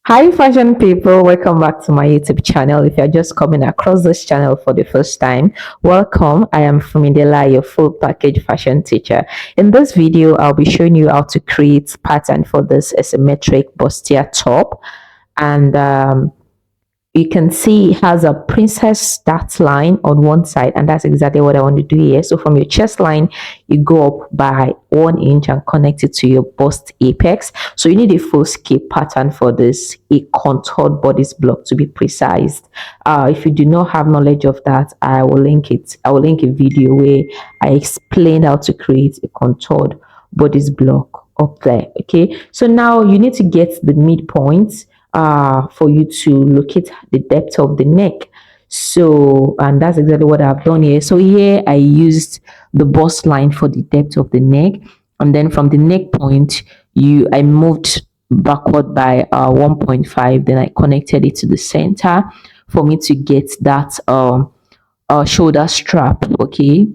Hi, fashion people. Welcome back to my YouTube channel. If you're just coming across this channel for the first time, welcome. I am Fumidela, your full package fashion teacher. In this video, I'll be showing you how to create pattern for this asymmetric bustier top. And you can see it has a princess dart line on one side, and that's exactly what I want to do here. So from your chest line, you go up by 1 inch and connect it to your bust apex. So you need a full skip pattern for this, a contoured bodice block to be precise. If you do not have knowledge of that, I will link it. I will link a video where I explain how to create a contoured bodice block up there. Okay, so now you need to get the midpoint for you to locate the depth of the neck. So, and that's exactly what I've done here. So here I used the bust line for the depth of the neck, and then from the neck point, I moved backward by 1.5. Then I connected it to the center for me to get that shoulder strap. Okay,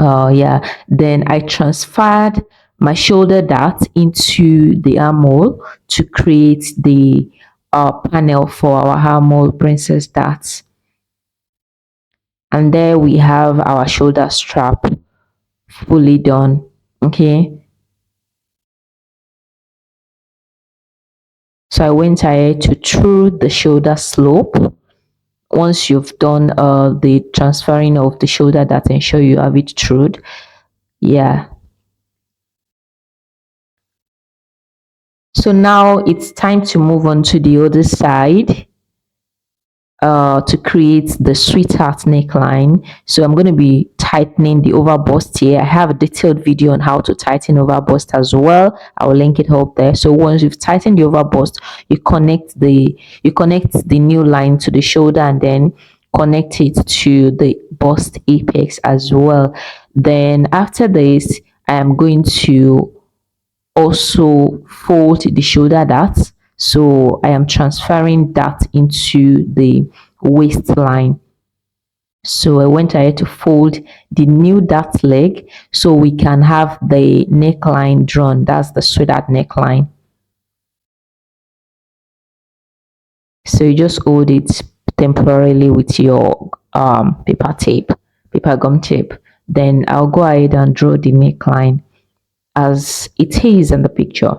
yeah, then I transferred my shoulder dart into the armhole to create the panel for our armhole princess darts. And there we have our shoulder strap fully done. Okay, so I went ahead to true the shoulder slope. Once you've done the transferring of the shoulder dart, ensure you have it trued. Yeah, so now it's time to move on to the other side to create the sweetheart neckline. So I'm going to be tightening the over bust here. I have a detailed video on how to tighten over bust as well. I will link it up there. So once you've tightened the over bust, you connect the new line to the shoulder and then connect it to the bust apex as well. Then after this, I am going to also fold the shoulder dart. So I am transferring that into the waistline. So I went ahead to fold the new dart leg so we can have the neckline drawn. That's the sweater neckline. So you just hold it temporarily with your paper gum tape. Then I'll go ahead and draw the neckline as it is in the picture.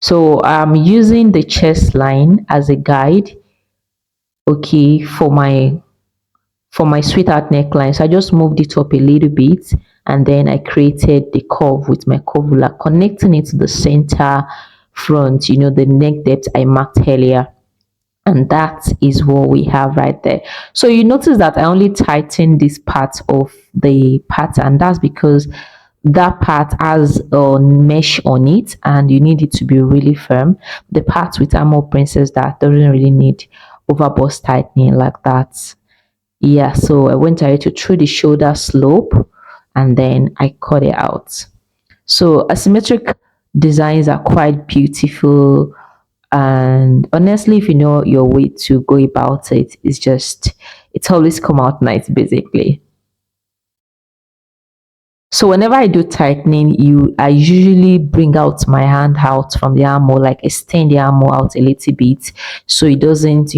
So I'm using the chest line as a guide, okay, for my sweetheart neckline. So I just moved it up a little bit and then I created the curve with my curve ruler, connecting it to the center front, the neck depth I marked earlier. And that is what we have right there. So you notice that I only tightened this part of the pattern. That's because that part has a mesh on it and you need it to be really firm. The part with armor princess that doesn't really need overbust tightening like that. Yeah, so I went ahead to through the shoulder slope and then I cut it out. So asymmetric designs are quite beautiful, and honestly, if you know your way to go about it, it's always come out nice basically. So whenever I do tightening, I usually bring out my hand out from the armhole, like extend the armhole out a little bit so it doesn't,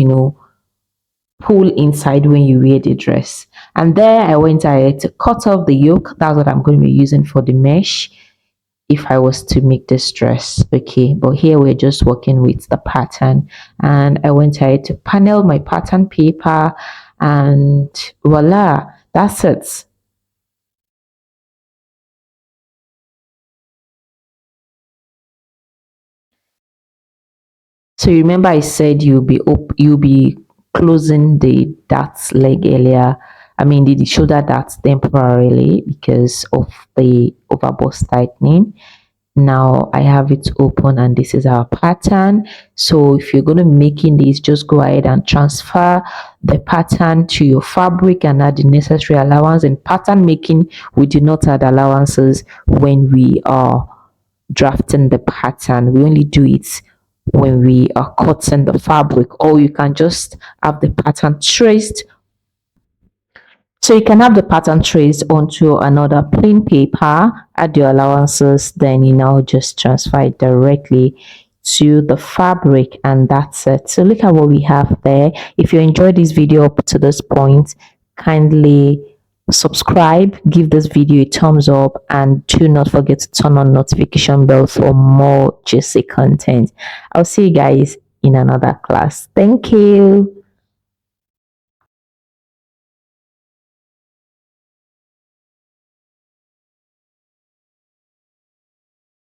pull inside when you wear the dress. And there I went ahead to cut off the yoke. That's what I'm going to be using for the mesh if I was to make this dress. Okay, but here we're just working with the pattern. And I went ahead to panel my pattern paper and voila, that's it. So you remember I said you'll be closing the dart leg earlier. I mean the shoulder darts temporarily because of the overbust tightening. Now I have it open and this is our pattern. So if you're going to be making this, just go ahead and transfer the pattern to your fabric and add the necessary allowance. In pattern making, we do not add allowances when we are drafting the pattern. We only do it when we are cutting the fabric, or you can just have the pattern traced So you can have the pattern traced onto another plain paper, add your allowances, then you now just transfer it directly to the fabric, and that's it. So look at what we have there. If you enjoyed this video up to this point, kindly subscribe, give this video a thumbs up, and do not forget to turn on notification bell for more juicy content. I'll see you guys in another class. Thank you.